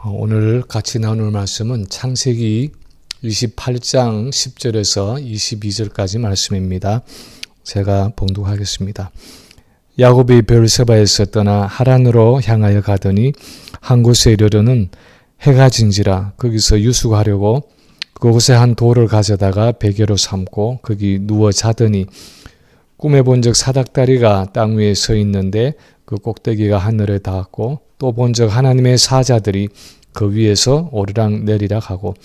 오늘 같이 나눌 말씀은 창세기 28장 10절에서 22절까지 말씀입니다. 제가 봉독하겠습니다. 야곱이 베르세바에서 떠나 하란으로 향하여 가더니 한 곳에 이르러는 해가 진지라 거기서 유숙하려고 그곳에 한 돌을 가져다가 베개로 삼고 거기 누워 자더니 꿈에 본적 사닥다리가 땅 위에 서 있는데 그 꼭대기가 하늘에 닿았고 또 본적 하나님의 사자들이 그 위에서 오르락 내리락 하고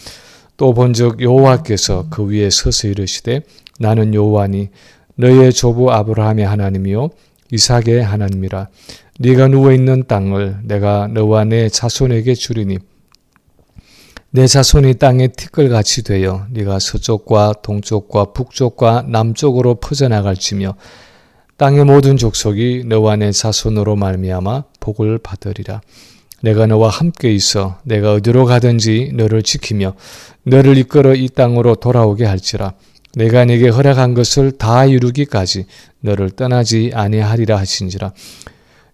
또 본적 여호와께서 그 위에 서서 이르시되 나는 여호와니 너의 조부 아브라함의 하나님이요 이삭의 하나님이라. 네가 누워있는 땅을 내가 너와 내 자손에게 주리니 내 자손이 땅에 티끌같이 되어 네가 서쪽과 동쪽과 북쪽과 남쪽으로 퍼져나갈지며 땅의 모든 족속이 너와 내 자손으로 말미암아 복을 받으리라. 내가 너와 함께 있어 내가 어디로 가든지 너를 지키며 너를 이끌어 이 땅으로 돌아오게 할지라. 내가 네게 허락한 것을 다 이루기까지 너를 떠나지 아니하리라 하신지라.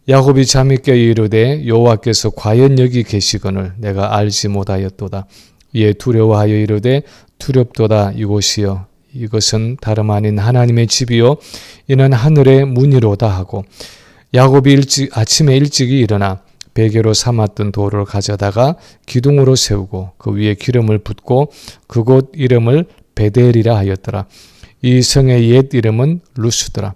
야곱이 잠이 깨어 이르되 여호와께서 과연 여기 계시거늘 내가 알지 못하였도다. 이에 두려워하여 이르되 두렵도다. 이곳이여 이것은 다름 아닌 하나님의 집이요 이는 하늘의 문이로다 하고 야곱이 아침에 일찍이 일어나 베개로 삼았던 돌을 가져다가 기둥으로 세우고 그 위에 기름을 붓고 그곳 이름을 베델이라 하였더라. 이 성의 옛 이름은 루스더라.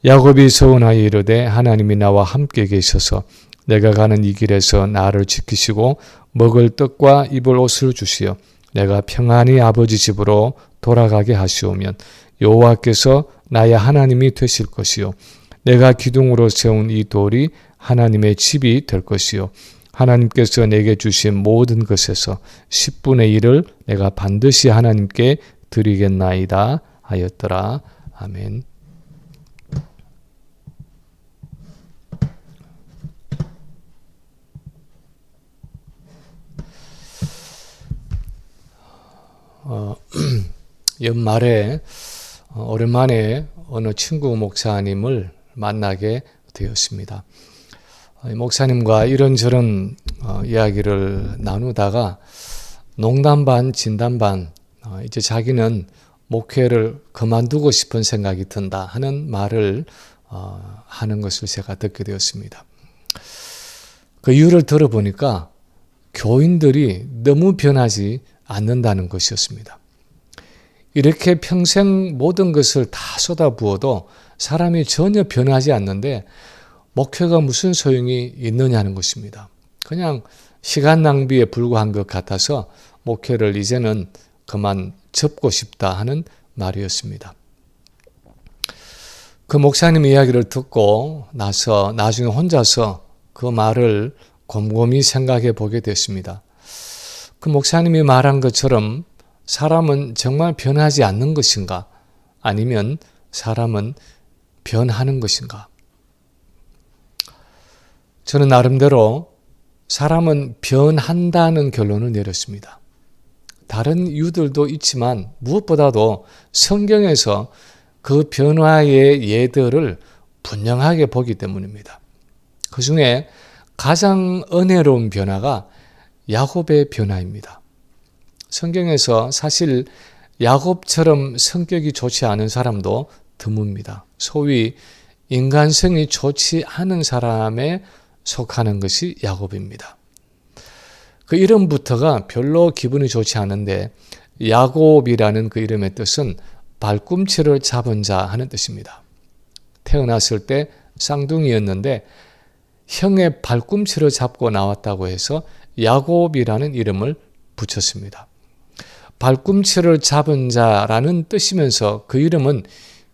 야곱이 서운하여 이르되 하나님이 나와 함께 계셔서 내가 가는 이 길에서 나를 지키시고 먹을 떡과 입을 옷을 주시어 내가 평안히 아버지 집으로 돌아가게 하시오면 여호와께서 나의 하나님이 되실 것이요 내가 기둥으로 세운 이 돌이 하나님의 집이 될 것이요 하나님께서 내게 주신 모든 것에서 10분의 1을 내가 반드시 하나님께 드리겠나이다 하였더라. 아멘. 연말에 오랜만에 어느 친구 목사님을 만나게 되었습니다. 목사님과 이런저런 이야기를 나누다가 농담 반 진담 반 이제 자기는 목회를 그만두고 싶은 생각이 든다 하는 말을 하는 것을 제가 듣게 되었습니다. 그 이유를 들어보니까 교인들이 너무 변하지 않는다는 것이었습니다. 이렇게 평생 모든 것을 다 쏟아부어도 사람이 전혀 변하지 않는데 목회가 무슨 소용이 있느냐는 것입니다. 그냥 시간 낭비에 불과한 것 같아서 목회를 이제는 그만 접고 싶다 하는 말이었습니다. 그 목사님 이야기를 듣고 나서 나중에 혼자서 그 말을 곰곰이 생각해 보게 됐습니다. 그 목사님이 말한 것처럼 사람은 정말 변하지 않는 것인가? 아니면 사람은 변하는 것인가? 저는 나름대로 사람은 변한다는 결론을 내렸습니다. 다른 이유들도 있지만 무엇보다도 성경에서 그 변화의 예들을 분명하게 보기 때문입니다. 그 중에 가장 은혜로운 변화가 야곱의 변화입니다. 성경에서 사실 야곱처럼 성격이 좋지 않은 사람도 드뭅니다. 소위 인간성이 좋지 않은 사람에 속하는 것이 야곱입니다. 그 이름부터가 별로 기분이 좋지 않은데 야곱이라는 그 이름의 뜻은 발꿈치를 잡은 자 하는 뜻입니다. 태어났을 때 쌍둥이였는데 형의 발꿈치를 잡고 나왔다고 해서 야곱이라는 이름을 붙였습니다. 발꿈치를 잡은 자라는 뜻이면서 그 이름은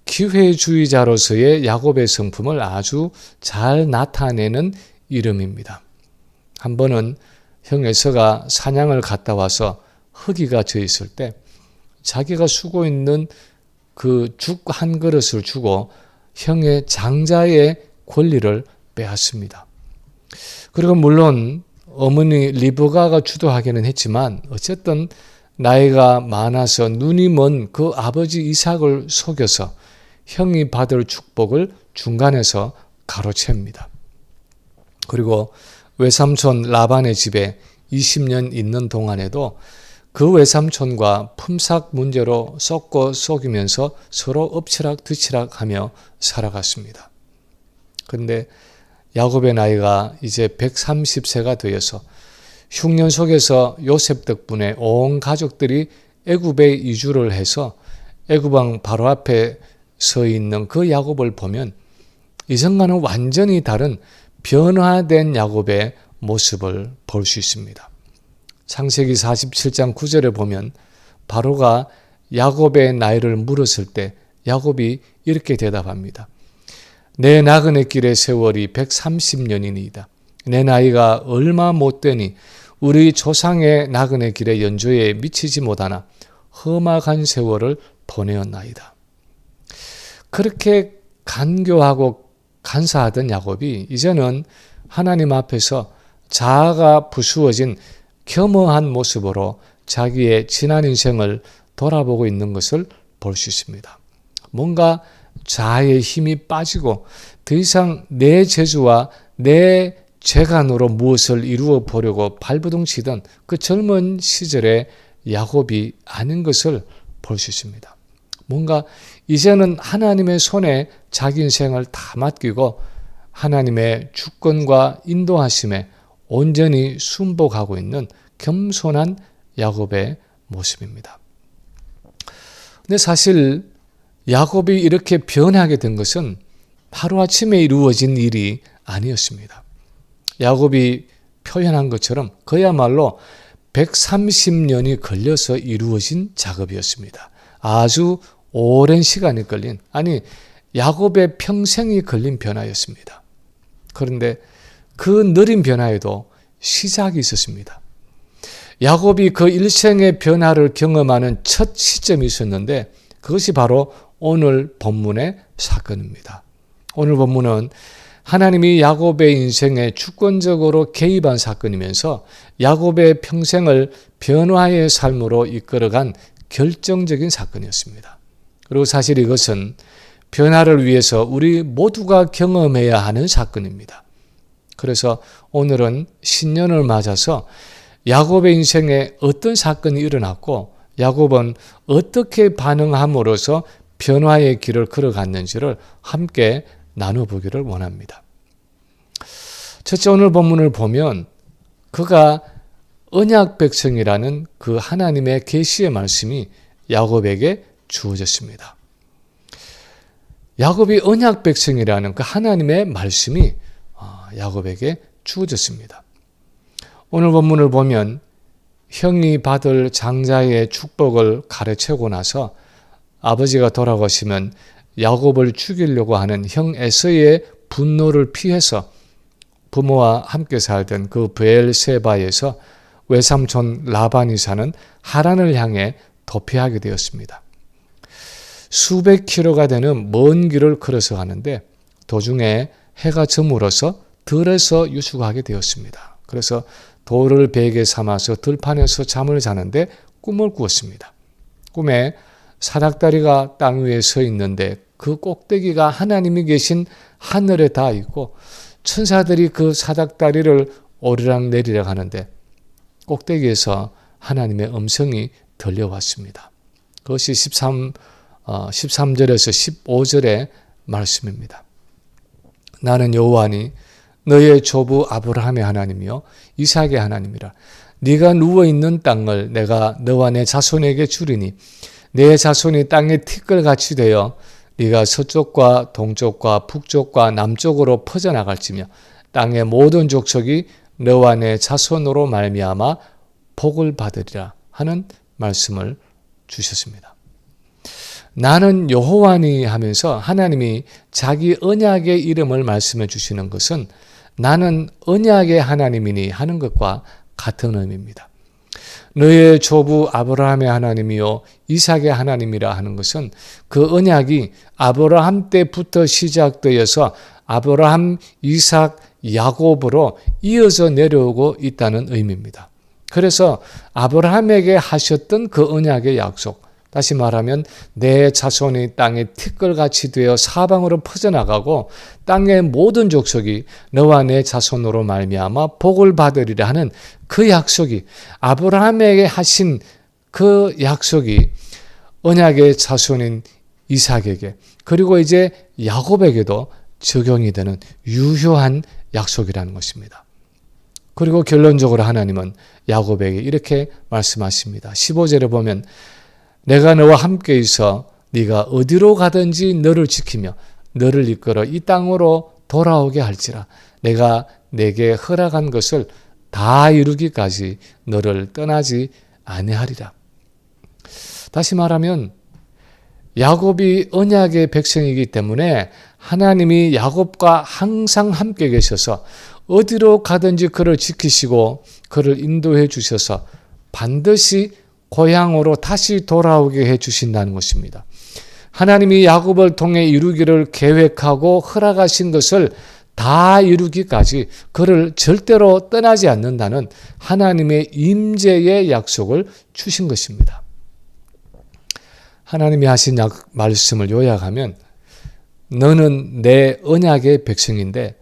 기회주의자로서의 야곱의 성품을 아주 잘 나타내는 이름입니다. 한 번은 형 에서가 사냥을 갔다 와서 허기가 져 있을 때 자기가 쓰고 있는 그 죽 한 그릇을 주고 형의 장자의 권리를 빼앗습니다. 그리고 물론 어머니 리브가가 주도하기는 했지만 어쨌든 나이가 많아서 눈이 먼 그 아버지 이삭을 속여서 형이 받을 축복을 중간에서 가로챕니다. 그리고 외삼촌 라반의 집에 20년 있는 동안에도 그 외삼촌과 품삯 문제로 썩고 속이면서 서로 엎치락뒤치락 하며 살아갔습니다. 그런데 야곱의 나이가 이제 130세가 되어서 흉년 속에서 요셉 덕분에 온 가족들이 애굽에 이주를 해서 애굽왕 바로 앞에 서 있는 그 야곱을 보면 이전과는 완전히 다른 변화된 야곱의 모습을 볼 수 있습니다. 창세기 47장 9절에 보면 바로가 야곱의 나이를 물었을 때 야곱이 이렇게 대답합니다. 내 나그네 길의 세월이 130년이니이다. 내 나이가 얼마 못되니 우리 조상의 나그네 길의 연조에 미치지 못하나 험악한 세월을 보내었나이다. 그렇게 간교하고 간사하던 야곱이 이제는 하나님 앞에서 자아가 부수어진 겸허한 모습으로 자기의 지난 인생을 돌아보고 있는 것을 볼 수 있습니다. 뭔가 자아의 힘이 빠지고 더 이상 내 재주와 내 재간으로 무엇을 이루어 보려고 발버둥 치던 그 젊은 시절의 야곱이 아닌 것을 볼 수 있습니다. 뭔가 이제는 하나님의 손에 자기 인생을 다 맡기고 하나님의 주권과 인도하심에 온전히 순복하고 있는 겸손한 야곱의 모습입니다. 근데 사실 야곱이 이렇게 변하게 된 것은 하루아침에 이루어진 일이 아니었습니다. 야곱이 표현한 것처럼 그야말로 130년이 걸려서 이루어진 작업이었습니다. 아주 오랜 시간이 걸린, 야곱의 평생이 걸린 변화였습니다. 그런데 그 느린 변화에도 시작이 있었습니다. 야곱이 그 일생의 변화를 경험하는 첫 시점이 있었는데 그것이 바로 오늘 본문의 사건입니다. 오늘 본문은 하나님이 야곱의 인생에 주권적으로 개입한 사건이면서 야곱의 평생을 변화의 삶으로 이끌어간 결정적인 사건이었습니다. 그리고 사실 이것은 변화를 위해서 우리 모두가 경험해야 하는 사건입니다. 그래서 오늘은 신년을 맞아서 야곱의 인생에 어떤 사건이 일어났고 야곱은 어떻게 반응함으로써 변화의 길을 걸어갔는지를 함께 나눠보기를 원합니다. 첫째, 오늘 본문을 보면 그가 언약 백성이라는 그 하나님의 계시의 말씀이 야곱에게 주어졌습니다. 야곱이 언약 백성이라는 그 하나님의 말씀이 야곱에게 주어졌습니다. 오늘 본문을 보면 형이 받을 장자의 축복을 가르치고 나서 아버지가 돌아가시면 야곱을 죽이려고 하는 형 에서의 분노를 피해서 부모와 함께 살던 그 브엘세바에서 외삼촌 라반이 사는 하란을 향해 도피하게 되었습니다. 수백 킬로가 되는 먼 길을 걸어서 가는데 도중에 해가 저물어서 들에서 유숙하게 되었습니다. 그래서 돌을 베개 삼아서 들판에서 잠을 자는데 꿈을 꾸었습니다. 꿈에 사닥다리가 땅 위에 서 있는데 그 꼭대기가 하나님이 계신 하늘에 닿아 있고 천사들이 그 사닥다리를 오르락 내리락 하는데 꼭대기에서 하나님의 음성이 들려왔습니다. 그것이 13절에서 15절의 말씀입니다. 나는 여호와니 너의 조부 아브라함의 하나님이요 이삭의 하나님이라. 네가 누워있는 땅을 내가 너와 내 자손에게 주리니 내 자손이 땅의 티끌같이 되어 네가 서쪽과 동쪽과 북쪽과 남쪽으로 퍼져나갈지며 땅의 모든 족속이 너와 내 자손으로 말미암아 복을 받으리라 하는 말씀을 주셨습니다. 나는 여호와니 하면서 하나님이 자기 언약의 이름을 말씀해 주시는 것은 나는 언약의 하나님이니 하는 것과 같은 의미입니다. 너의 조부 아브라함의 하나님이요 이삭의 하나님이라 하는 것은 그 언약이 아브라함 때부터 시작되어서 아브라함, 이삭, 야곱으로 이어져 내려오고 있다는 의미입니다. 그래서 아브라함에게 하셨던 그 언약의 약속, 다시 말하면 내 자손이 땅에 티끌같이 되어 사방으로 퍼져나가고 땅의 모든 족속이 너와 내 자손으로 말미암아 복을 받으리라 하는 그 약속이, 아브라함에게 하신 그 약속이 언약의 자손인 이삭에게, 그리고 이제 야곱에게도 적용이 되는 유효한 약속이라는 것입니다. 그리고 결론적으로 하나님은 야곱에게 이렇게 말씀하십니다. 15절에 보면 내가 너와 함께 있어 네가 어디로 가든지 너를 지키며 너를 이끌어 이 땅으로 돌아오게 할지라. 내가 내게 허락한 것을 다 이루기까지 너를 떠나지 아니하리라. 다시 말하면 야곱이 언약의 백성이기 때문에 하나님이 야곱과 항상 함께 계셔서 어디로 가든지 그를 지키시고 그를 인도해 주셔서 반드시 고향으로 다시 돌아오게 해 주신다는 것입니다. 하나님이 야곱을 통해 이루기를 계획하고 허락하신 것을 다 이루기까지 그를 절대로 떠나지 않는다는 하나님의 임재의 약속을 주신 것입니다. 하나님이 하신 말씀을 요약하면 너는 내 언약의 백성인데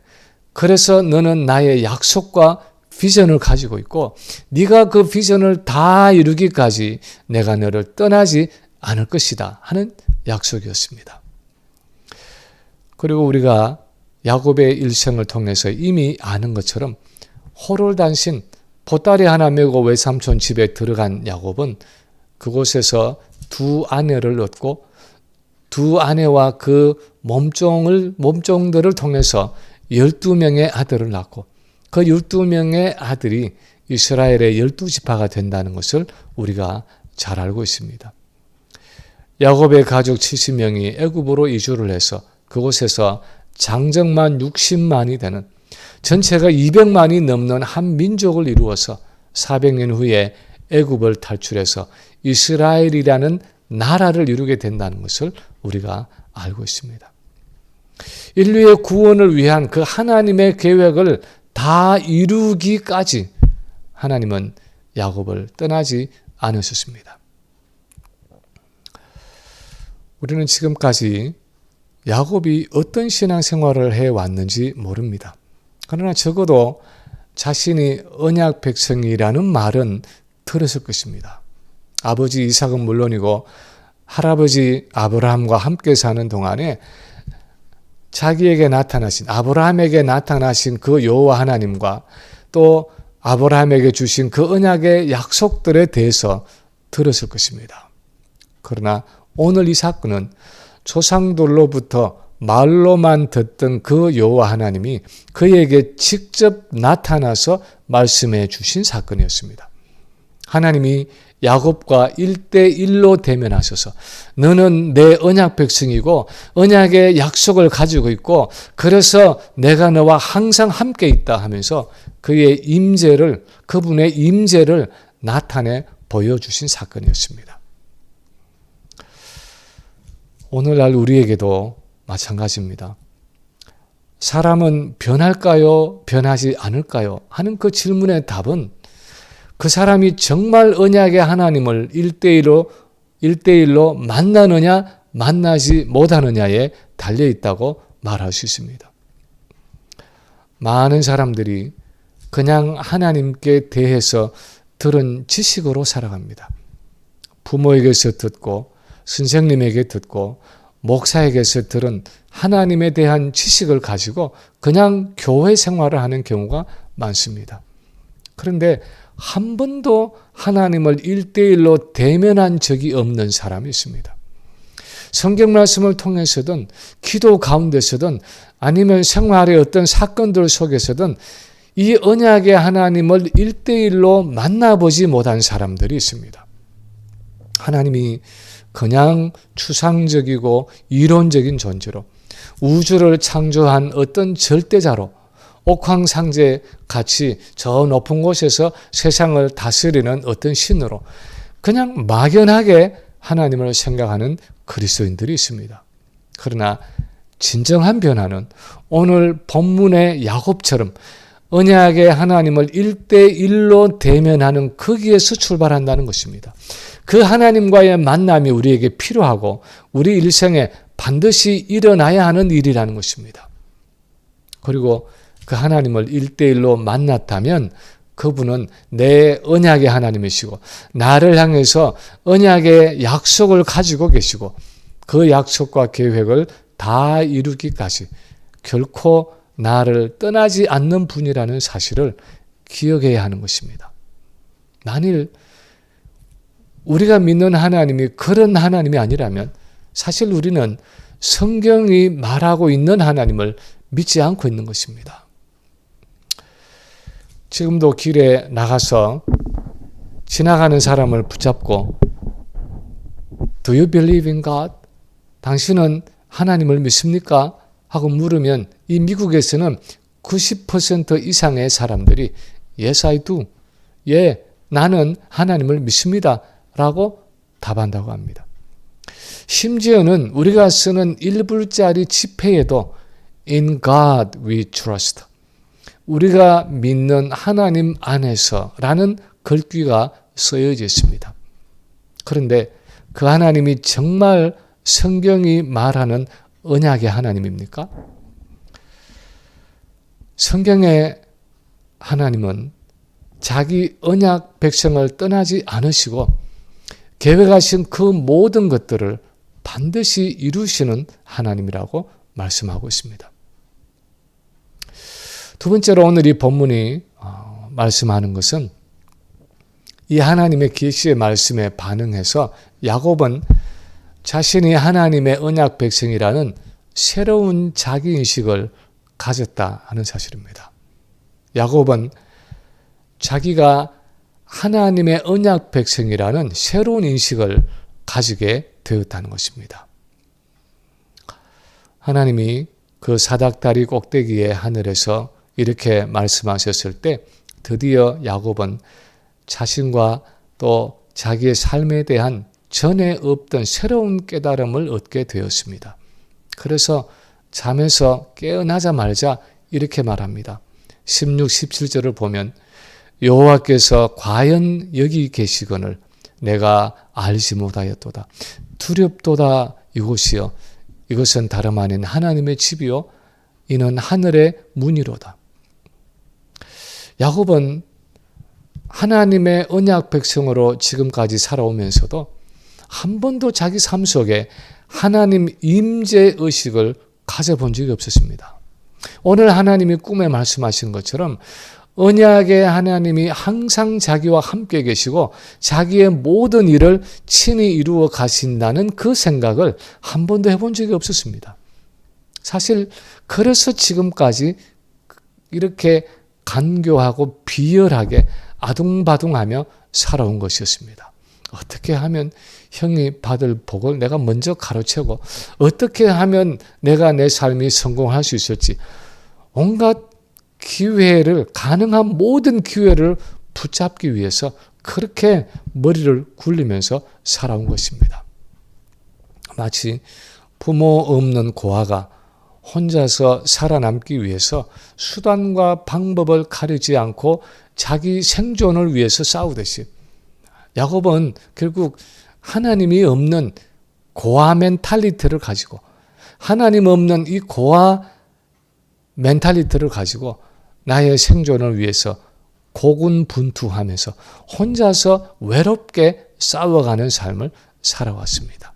그래서 너는 나의 약속과 비전을 가지고 있고 네가 그 비전을 다 이루기까지 내가 너를 떠나지 않을 것이다 하는 약속이었습니다. 그리고 우리가 야곱의 일생을 통해서 이미 아는 것처럼 호롤단신 보따리 하나 메고 외삼촌 집에 들어간 야곱은 그곳에서 두 아내를 얻고 두 아내와 그 몸종들을 통해서 12명의 아들을 낳고 그 12명의 아들이 이스라엘의 12지파가 된다는 것을 우리가 잘 알고 있습니다. 야곱의 가족 70명이 애굽으로 이주를 해서 그곳에서 장정만 60만이 되는 전체가 200만이 넘는 한 민족을 이루어서 400년 후에 애굽을 탈출해서 이스라엘이라는 나라를 이루게 된다는 것을 우리가 알고 있습니다. 인류의 구원을 위한 그 하나님의 계획을 다 이루기까지 하나님은 야곱을 떠나지 않으셨습니다. 우리는 지금까지 야곱이 어떤 신앙생활을 해왔는지 모릅니다. 그러나 적어도 자신이 언약 백성이라는 말은 들었을 것입니다. 아버지 이삭은 물론이고 할아버지 아브라함과 함께 사는 동안에 자기에게 나타나신, 아브라함에게 나타나신 그 여호와 하나님과 또 아브라함에게 주신 그 언약의 약속들에 대해서 들었을 것입니다. 그러나 오늘 이 사건은 조상들로부터 말로만 듣던 그 여호와 하나님이 그에게 직접 나타나서 말씀해 주신 사건이었습니다. 하나님이 야곱과 1대1로 대면하셔서 너는 내 언약 백성이고 언약의 약속을 가지고 있고 그래서 내가 너와 항상 함께 있다 하면서 그의 임재를, 그분의 임재를 나타내 보여주신 사건이었습니다. 오늘날 우리에게도 마찬가지입니다. 사람은 변할까요? 변하지 않을까요? 하는 그 질문의 답은 그 사람이 정말 언약의 하나님을 1대1로 만나느냐 만나지 못하느냐에 달려있다고 말할 수 있습니다. 많은 사람들이 그냥 하나님께 대해서 들은 지식으로 살아갑니다. 부모에게서 듣고 선생님에게 듣고 목사에게서 들은 하나님에 대한 지식을 가지고 그냥 교회 생활을 하는 경우가 많습니다. 그런데 한 번도 하나님을 1대1로 대면한 적이 없는 사람이 있습니다. 성경 말씀을 통해서든 기도 가운데서든 아니면 생활의 어떤 사건들 속에서든 이 언약의 하나님을 1대1로 만나보지 못한 사람들이 있습니다. 하나님이 그냥 추상적이고 이론적인 존재로 우주를 창조한 어떤 절대자로 옥황상제 같이 저 높은 곳에서 세상을 다스리는 어떤 신으로 그냥 막연하게 하나님을 생각하는 그리스도인들이 있습니다. 그러나 진정한 변화는 오늘 본문의 야곱처럼 언약의 하나님을 1대1로 대면하는 거기에서 출발한다는 것입니다. 그 하나님과의 만남이 우리에게 필요하고 우리 일생에 반드시 일어나야 하는 일이라는 것입니다. 그리고 그 하나님을 1대1로 만났다면 그분은 내 언약의 하나님이시고 나를 향해서 언약의 약속을 가지고 계시고 그 약속과 계획을 다 이루기까지 결코 나를 떠나지 않는 분이라는 사실을 기억해야 하는 것입니다. 만일 우리가 믿는 하나님이 그런 하나님이 아니라면 사실 우리는 성경이 말하고 있는 하나님을 믿지 않고 있는 것입니다. 지금도 길에 나가서 지나가는 사람을 붙잡고 Do you believe in God? 당신은 하나님을 믿습니까? 하고 물으면 이 미국에서는 90% 이상의 사람들이 Yes, I do. 예, 나는 하나님을 믿습니다. 라고 답한다고 합니다. 심지어는 우리가 쓰는 1불짜리 지폐에도 In God we trust. 우리가 믿는 하나님 안에서 라는 글귀가 쓰여져 있습니다. 그런데 그 하나님이 정말 성경이 말하는 언약의 하나님입니까? 성경의 하나님은 자기 언약 백성을 떠나지 않으시고 계획하신 그 모든 것들을 반드시 이루시는 하나님이라고 말씀하고 있습니다. 두 번째로 오늘 이 본문이 말씀하는 것은 이 하나님의 계시의 말씀에 반응해서 야곱은 자신이 하나님의 언약 백성이라는 새로운 자기인식을 가졌다 하는 사실입니다. 야곱은 자기가 하나님의 언약 백성이라는 새로운 인식을 가지게 되었다는 것입니다. 하나님이 그 사닥다리 꼭대기의 하늘에서 이렇게 말씀하셨을 때 드디어 야곱은 자신과 또 자기의 삶에 대한 전에 없던 새로운 깨달음을 얻게 되었습니다. 그래서 잠에서 깨어나자마자 이렇게 말합니다. 16, 17절을 보면 여호와께서 과연 여기 계시거늘 내가 알지 못하였도다. 두렵도다 이곳이요. 이것은 다름 아닌 하나님의 집이요. 이는 하늘의 문이로다. 야곱은 하나님의 언약 백성으로 지금까지 살아오면서도 한 번도 자기 삶 속에 하나님 임재 의식을 가져본 적이 없었습니다. 오늘 하나님이 꿈에 말씀하신 것처럼 언약의 하나님이 항상 자기와 함께 계시고 자기의 모든 일을 친히 이루어 가신다는 그 생각을 한 번도 해본 적이 없었습니다. 사실 그래서 지금까지 이렇게 간교하고 비열하게 아둥바둥하며 살아온 것이었습니다. 어떻게 하면 형이 받을 복을 내가 먼저 가로채고 어떻게 하면 내가 내 삶이 성공할 수 있을지 온갖 기회를 가능한 모든 기회를 붙잡기 위해서 그렇게 머리를 굴리면서 살아온 것입니다. 마치 부모 없는 고아가 혼자서 살아남기 위해서 수단과 방법을 가리지 않고 자기 생존을 위해서 싸우듯이 야곱은 결국 하나님이 없는 고아 멘탈리티를 가지고 하나님 없는 이 고아 멘탈리티를 가지고 나의 생존을 위해서 고군분투하면서 혼자서 외롭게 싸워가는 삶을 살아왔습니다.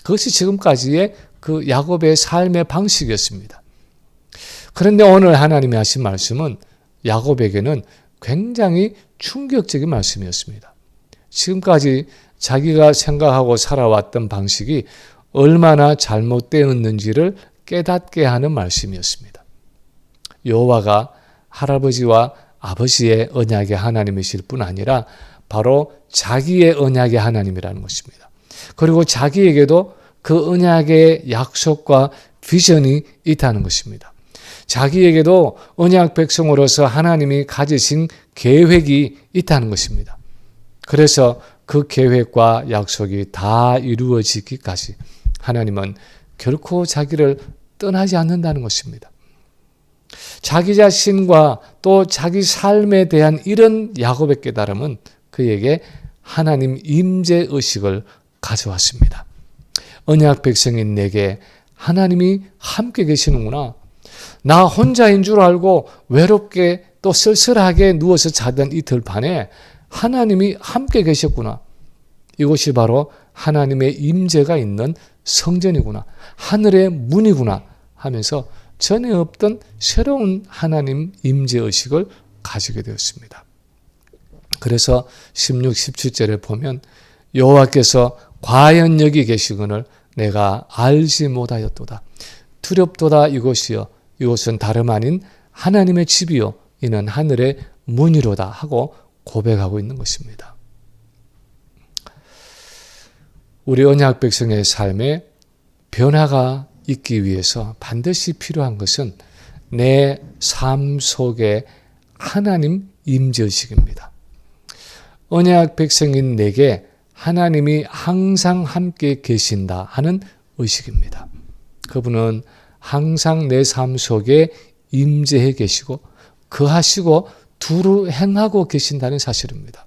그것이 지금까지의 그 야곱의 삶의 방식이었습니다. 그런데 오늘 하나님이 하신 말씀은 야곱에게는 굉장히 충격적인 말씀이었습니다. 지금까지 자기가 생각하고 살아왔던 방식이 얼마나 잘못되었는지를 깨닫게 하는 말씀이었습니다. 여호와가 할아버지와 아버지의 언약의 하나님이실 뿐 아니라 바로 자기의 언약의 하나님이라는 것입니다. 그리고 자기에게도 그 언약의 약속과 비전이 있다는 것입니다. 자기에게도 언약 백성으로서 하나님이 가지신 계획이 있다는 것입니다. 그래서 그 계획과 약속이 다 이루어지기까지 하나님은 결코 자기를 떠나지 않는다는 것입니다. 자기 자신과 또 자기 삶에 대한 이런 야곱의 깨달음은 그에게 하나님 임재 의식을 가져왔습니다. 언약 백성인 내게 하나님이 함께 계시는구나. 나 혼자인 줄 알고 외롭게 또 쓸쓸하게 누워서 자던 이 들판에 하나님이 함께 계셨구나. 이곳이 바로 하나님의 임재가 있는 성전이구나. 하늘의 문이구나 하면서 전에 없던 새로운 하나님 임재의식을 가지게 되었습니다. 그래서 16, 17절에 보면 여호와께서 과연 여기 계시거늘 내가 알지 못하였도다. 두렵도다 이곳이여. 이곳은 다름 아닌 하나님의 집이요 이는 하늘의 문이로다 하고 고백하고 있는 것입니다. 우리 언약 백성의 삶에 변화가 있기 위해서 반드시 필요한 것은 내 삶 속에 하나님 임재의식입니다. 언약 백성인 내게 하나님이 항상 함께 계신다 하는 의식입니다. 그분은 항상 내 삶 속에 임재해 계시고 거하시고 두루 행하고 계신다는 사실입니다.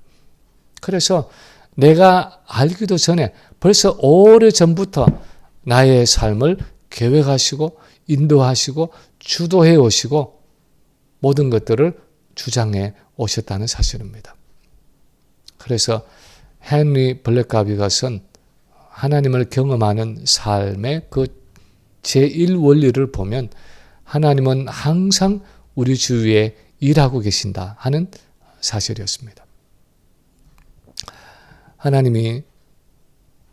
그래서 내가 알기도 전에 벌써 오래전부터 나의 삶을 계획하시고 인도하시고 주도해 오시고 모든 것들을 주장해 오셨다는 사실입니다. 그래서 헨리 블랙가비가 쓴 하나님을 경험하는 삶의 그 제1원리를 보면 하나님은 항상 우리 주위에 일하고 계신다 하는 사실이었습니다. 하나님이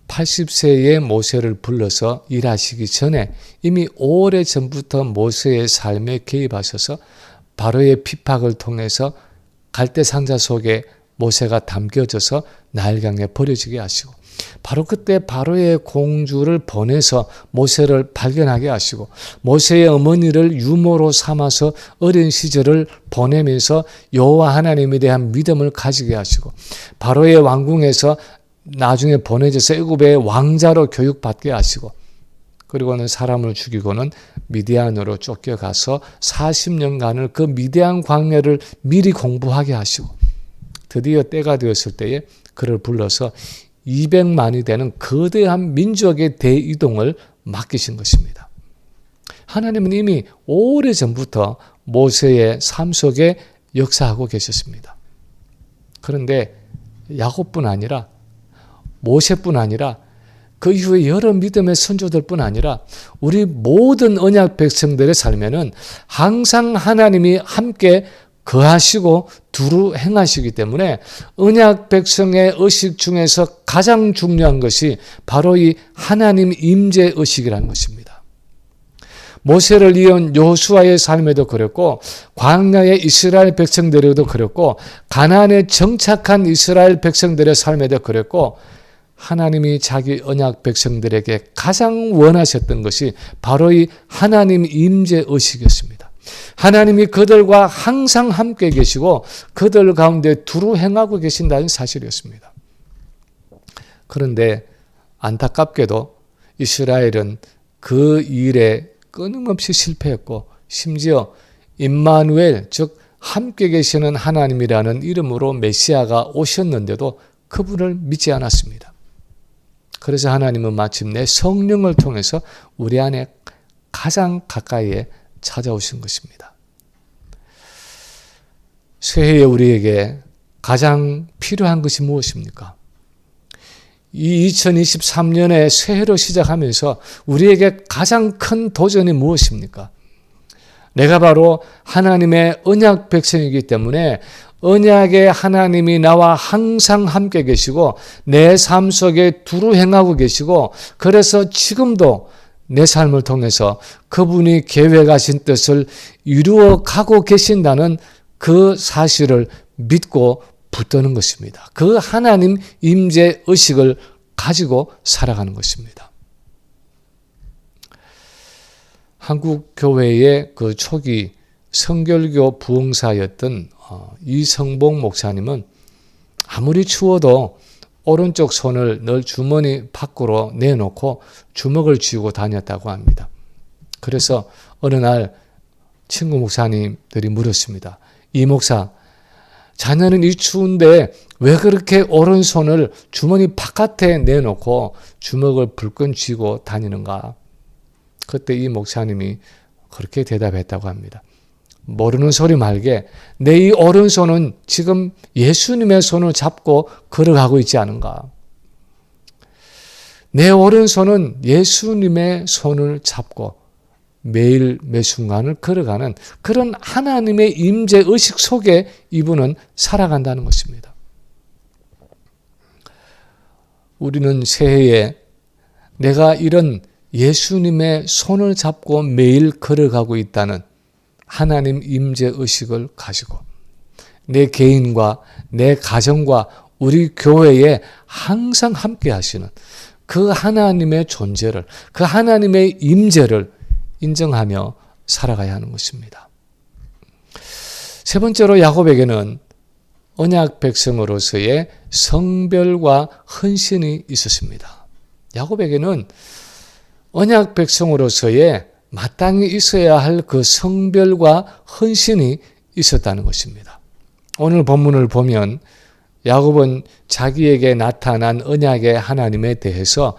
80세의 모세를 불러서 일하시기 전에 이미 오래전부터 모세의 삶에 개입하셔서 바로의 핍박을 통해서 갈대상자 속에 모세가 담겨져서 나일강에 버려지게 하시고 바로 그때 바로의 공주를 보내서 모세를 발견하게 하시고 모세의 어머니를 유모로 삼아서 어린 시절을 보내면서 여호와 하나님에 대한 믿음을 가지게 하시고 바로의 왕궁에서 나중에 보내져서 애굽의 왕자로 교육받게 하시고 그리고는 사람을 죽이고는 미디안으로 쫓겨가서 40년간을 그 미디안 광야를 미리 공부하게 하시고 드디어 때가 되었을 때에 그를 불러서 200만이 되는 거대한 민족의 대이동을 맡기신 것입니다. 하나님은 이미 오래전부터 모세의 삶 속에 역사하고 계셨습니다. 그런데 야곱뿐 아니라 모세뿐 아니라 그 이후에 여러 믿음의 선조들뿐 아니라 우리 모든 언약 백성들의 삶에는 항상 하나님이 함께 거하시고 두루 행하시기 때문에 언약 백성의 의식 중에서 가장 중요한 것이 바로 이 하나님 임재 의식이라는 것입니다. 모세를 이은 여호수아의 삶에도 그랬고 광야의 이스라엘 백성들에도 그랬고 가나안에 정착한 이스라엘 백성들의 삶에도 그랬고 하나님이 자기 언약 백성들에게 가장 원하셨던 것이 바로 이 하나님 임재 의식이었습니다. 하나님이 그들과 항상 함께 계시고 그들 가운데 두루 행하고 계신다는 사실이었습니다. 그런데 안타깝게도 이스라엘은 그 일에 끊임없이 실패했고 심지어 임마누엘 즉 함께 계시는 하나님이라는 이름으로 메시아가 오셨는데도 그분을 믿지 않았습니다. 그래서 하나님은 마침내 성령을 통해서 우리 안에 가장 가까이에 찾아오신 것입니다. 새해에 우리에게 가장 필요한 것이 무엇입니까? 이 2023년에 새해로 시작하면서 우리에게 가장 큰 도전이 무엇입니까? 내가 바로 하나님의 언약 백성이기 때문에 언약의 하나님이 나와 항상 함께 계시고 내 삶 속에 두루 행하고 계시고 그래서 지금도 내 삶을 통해서 그분이 계획하신 뜻을 이루어 가고 계신다는 그 사실을 믿고 붙드는 것입니다. 그 하나님 임재 의식을 가지고 살아가는 것입니다. 한국 교회의 그 초기 성결교 부흥사였던 이성봉 목사님은 아무리 추워도 오른쪽 손을 늘 주머니 밖으로 내놓고 주먹을 쥐고 다녔다고 합니다. 그래서 어느 날 친구 목사님들이 물었습니다. 이 목사, 자녀는 이 추운데 왜 그렇게 오른손을 주머니 바깥에 내놓고 주먹을 불끈 쥐고 다니는가? 그때 이 목사님이 그렇게 대답했다고 합니다. 모르는 소리 말게 내 이 오른손은 지금 예수님의 손을 잡고 걸어가고 있지 않은가? 내 오른손은 예수님의 손을 잡고 매일 매 순간을 걸어가는 그런 하나님의 임재 의식 속에 이분은 살아간다는 것입니다. 우리는 새해에 내가 이런 예수님의 손을 잡고 매일 걸어가고 있다는 하나님 임재 의식을 가지고 내 개인과 내 가정과 우리 교회에 항상 함께 하시는 그 하나님의 존재를, 그 하나님의 임재를 인정하며 살아가야 하는 것입니다. 세 번째로 야곱에게는 언약 백성으로서의 성별과 헌신이 있었습니다. 야곱에게는 언약 백성으로서의 마땅히 있어야 할 그 성별과 헌신이 있었다는 것입니다. 오늘 본문을 보면 야곱은 자기에게 나타난 언약의 하나님에 대해서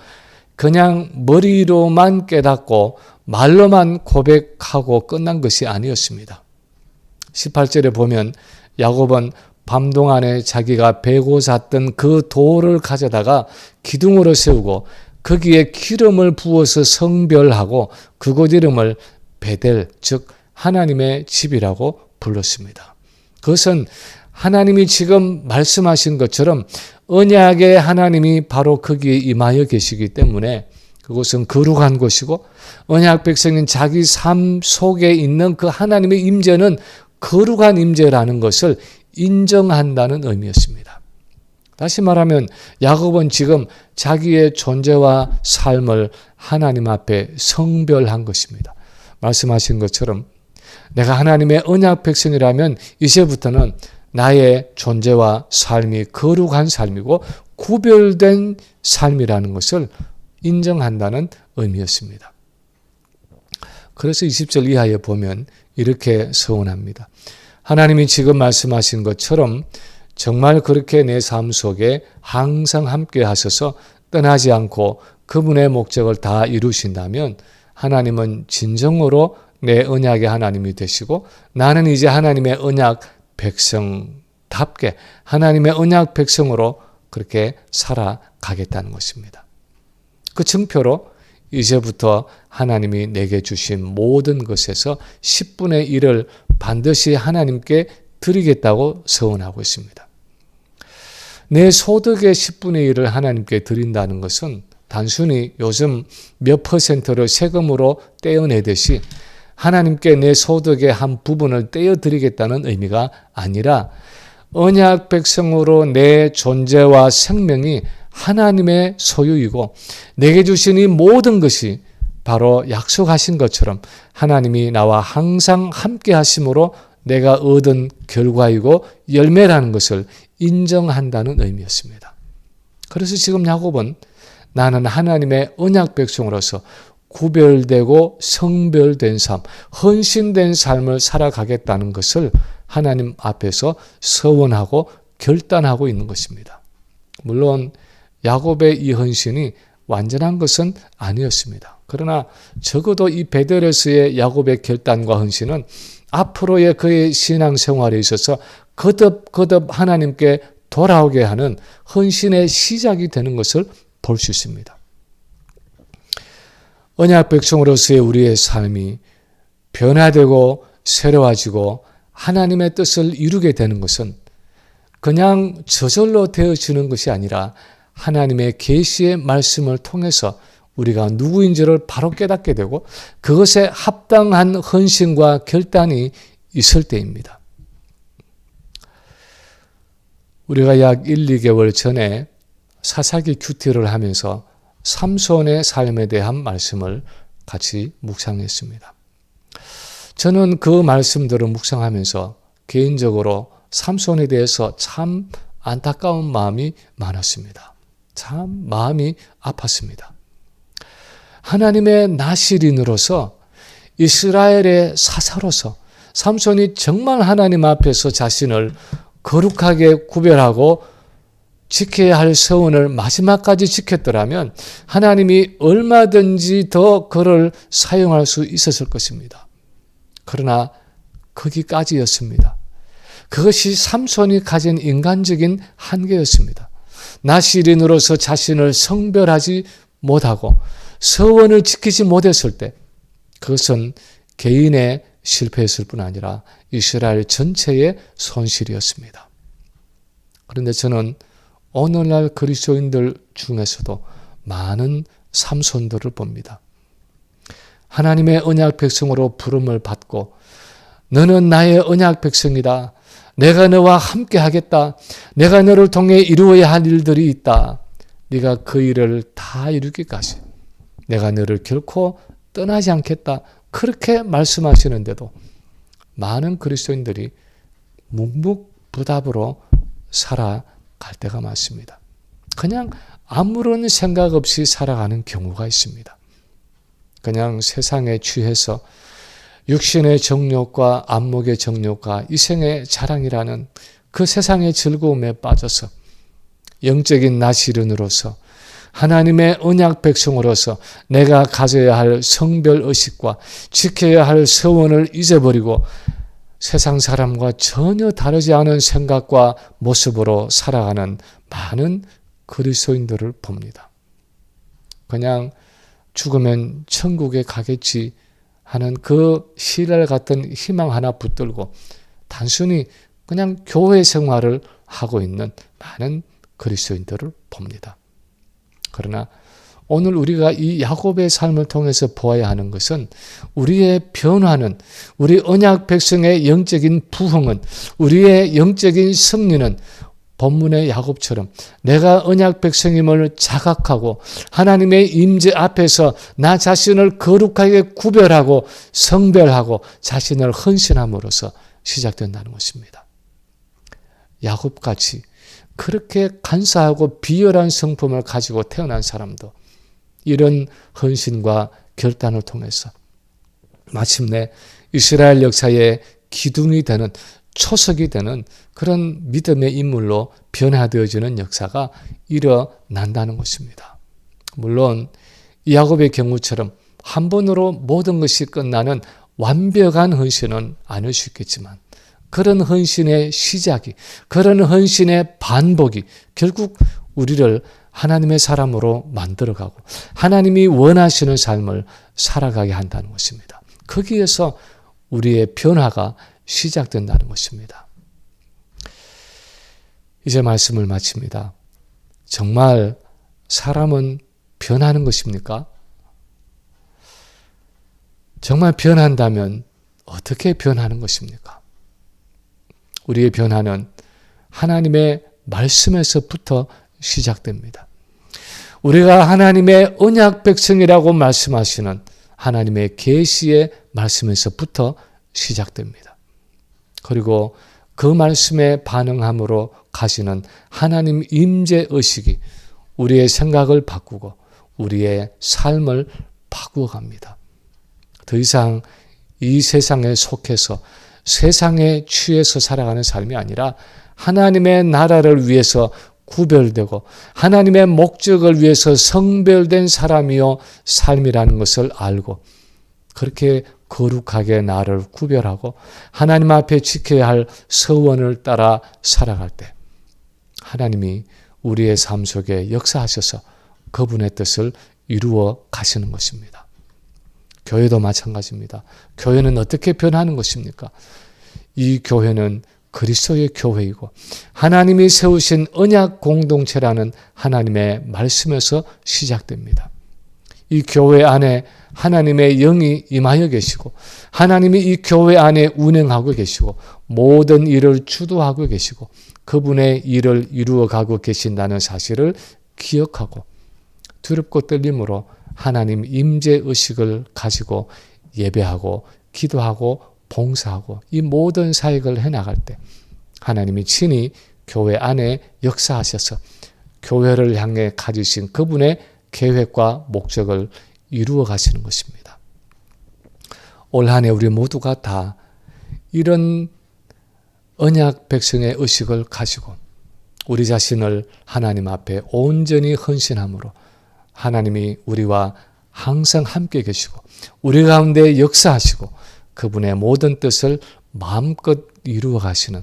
그냥 머리로만 깨닫고 말로만 고백하고 끝난 것이 아니었습니다. 18절에 보면 야곱은 밤 동안에 자기가 베고 잤던 그 돌을 가져다가 기둥으로 세우고 거기에 기름을 부어서 성별하고 그곳 이름을 베델, 즉 하나님의 집이라고 불렀습니다. 그것은 하나님이 지금 말씀하신 것처럼 언약의 하나님이 바로 거기에 임하여 계시기 때문에 그곳은 거룩한 곳이고 언약 백성인 자기 삶 속에 있는 그 하나님의 임재는 거룩한 임재라는 것을 인정한다는 의미였습니다. 다시 말하면 야곱은 지금 자기의 존재와 삶을 하나님 앞에 성별한 것입니다. 말씀하신 것처럼 내가 하나님의 언약 백성이라면 이제부터는 나의 존재와 삶이 거룩한 삶이고 구별된 삶이라는 것을 인정한다는 의미였습니다. 그래서 20절 이하에 보면 이렇게 서원합니다. 하나님이 지금 말씀하신 것처럼 정말 그렇게 내 삶 속에 항상 함께 하셔서 떠나지 않고 그분의 목적을 다 이루신다면 하나님은 진정으로 내 언약의 하나님이 되시고 나는 이제 하나님의 언약 백성답게 하나님의 언약 백성으로 그렇게 살아가겠다는 것입니다. 그 증표로 이제부터 하나님이 내게 주신 모든 것에서 10분의 1을 반드시 하나님께 드리겠다고 서원하고 있습니다. 내 소득의 10분의 1을 하나님께 드린다는 것은 단순히 요즘 몇 퍼센트를 세금으로 떼어내듯이 하나님께 내 소득의 한 부분을 떼어드리겠다는 의미가 아니라 언약 백성으로 내 존재와 생명이 하나님의 소유이고 내게 주신 이 모든 것이 바로 약속하신 것처럼 하나님이 나와 항상 함께 하심으로 내가 얻은 결과이고 열매라는 것을 인정한다는 의미였습니다. 그래서 지금 야곱은 나는 하나님의 언약 백성으로서 구별되고 성별된 삶, 헌신된 삶을 살아가겠다는 것을 하나님 앞에서 서원하고 결단하고 있는 것입니다. 물론 야곱의 이 헌신이 완전한 것은 아니었습니다. 그러나 적어도 이 베델에서의 야곱의 결단과 헌신은 앞으로의 그의 신앙생활에 있어서 거듭 하나님께 돌아오게 하는 헌신의 시작이 되는 것을 볼 수 있습니다. 언약 백성으로서의 우리의 삶이 변화되고 새로워지고 하나님의 뜻을 이루게 되는 것은 그냥 저절로 되어지는 것이 아니라 하나님의 계시의 말씀을 통해서 우리가 누구인지를 바로 깨닫게 되고 그것에 합당한 헌신과 결단이 있을 때입니다. 우리가 약 1, 2개월 전에 사사기 큐티를 하면서 삼손의 삶에 대한 말씀을 같이 묵상했습니다. 저는 그 말씀들을 묵상하면서 개인적으로 삼손에 대해서 참 안타까운 마음이 많았습니다. 참 마음이 아팠습니다. 하나님의 나실인으로서 이스라엘의 사사로서 삼손이 정말 하나님 앞에서 자신을 거룩하게 구별하고 지켜야 할 서원을 마지막까지 지켰더라면 하나님이 얼마든지 더 그를 사용할 수 있었을 것입니다. 그러나 거기까지였습니다. 그것이 삼손이 가진 인간적인 한계였습니다. 나시린으로서 자신을 성별하지 못하고 서원을 지키지 못했을 때 그것은 개인의 실패였을 뿐 아니라 이스라엘 전체의 손실이었습니다. 그런데 저는 오늘날 그리스도인들 중에서도 많은 삼손들을 봅니다. 하나님의 언약 백성으로 부름을 받고 너는 나의 언약 백성이다. 내가 너와 함께 하겠다. 내가 너를 통해 이루어야 할 일들이 있다. 네가 그 일을 다 이루기까지 내가 너를 결코 떠나지 않겠다. 그렇게 말씀하시는데도 많은 그리스도인들이 묵묵부답으로 살아갈 때가 많습니다. 그냥 아무런 생각 없이 살아가는 경우가 있습니다. 그냥 세상에 취해서 육신의 정욕과 안목의 정욕과 이생의 자랑이라는 그 세상의 즐거움에 빠져서 영적인 나시른으로서 하나님의 언약 백성으로서 내가 가져야 할 성별의식과 지켜야 할 서원을 잊어버리고 세상 사람과 전혀 다르지 않은 생각과 모습으로 살아가는 많은 그리스도인들을 봅니다. 그냥 죽으면 천국에 가겠지 하는 그 신랄 같은 희망 하나 붙들고 단순히 그냥 교회 생활을 하고 있는 많은 그리스도인들을 봅니다. 그러나 오늘 우리가 이 야곱의 삶을 통해서 보아야 하는 것은 우리의 변화는, 우리 언약 백성의 영적인 부흥은, 우리의 영적인 승리는 본문의 야곱처럼 내가 언약 백성임을 자각하고 하나님의 임재 앞에서 나 자신을 거룩하게 구별하고 성별하고 자신을 헌신함으로써 시작된다는 것입니다. 야곱같이 그렇게 간사하고 비열한 성품을 가지고 태어난 사람도 이런 헌신과 결단을 통해서 마침내 이스라엘 역사의 기둥이 되는, 초석이 되는 그런 믿음의 인물로 변화되어지는 역사가 일어난다는 것입니다. 물론 야곱의 경우처럼 한 번으로 모든 것이 끝나는 완벽한 헌신은 아닐 수 있겠지만 그런 헌신의 시작이, 그런 헌신의 반복이 결국 우리를 하나님의 사람으로 만들어가고 하나님이 원하시는 삶을 살아가게 한다는 것입니다. 거기에서 우리의 변화가 시작된다는 것입니다. 이제 말씀을 마칩니다. 정말 사람은 변하는 것입니까? 정말 변한다면 어떻게 변하는 것입니까? 우리의 변화는 하나님의 말씀에서부터 시작됩니다. 우리가 하나님의 언약 백성이라고 말씀하시는 하나님의 계시의 말씀에서부터 시작됩니다. 그리고 그 말씀에 반응함으로 가시는 하나님 임재 의식이 우리의 생각을 바꾸고 우리의 삶을 바꾸어 갑니다. 더 이상 이 세상에 속해서 세상에 취해서 살아가는 삶이 아니라 하나님의 나라를 위해서 구별되고 하나님의 목적을 위해서 성별된 사람이요 삶이라는 것을 알고 그렇게 거룩하게 나를 구별하고 하나님 앞에 지켜야 할 서원을 따라 살아갈 때 하나님이 우리의 삶 속에 역사하셔서 그분의 뜻을 이루어 가시는 것입니다. 교회도 마찬가지입니다. 교회는 어떻게 변하는 것입니까? 이 교회는 그리스도의 교회이고 하나님이 세우신 언약 공동체라는 하나님의 말씀에서 시작됩니다. 이 교회 안에 하나님의 영이 임하여 계시고 하나님이 이 교회 안에 운행하고 계시고 모든 일을 주도하고 계시고 그분의 일을 이루어가고 계신다는 사실을 기억하고 두렵고 떨림으로 하나님 임재 의식을 가지고 예배하고 기도하고 봉사하고 이 모든 사역을 해나갈 때 하나님이 친히 교회 안에 역사하셔서 교회를 향해 가지신 그분의 계획과 목적을 이루어 가시는 것입니다. 올 한 해 우리 모두가 다 이런 언약 백성의 의식을 가지고 우리 자신을 하나님 앞에 온전히 헌신함으로 하나님이 우리와 항상 함께 계시고 우리 가운데 역사하시고 그분의 모든 뜻을 마음껏 이루어 가시는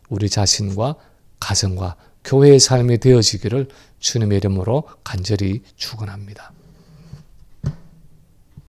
우리 자신과 가정과 교회의 삶이 되어지기를 주님의 이름으로 간절히 축원합니다.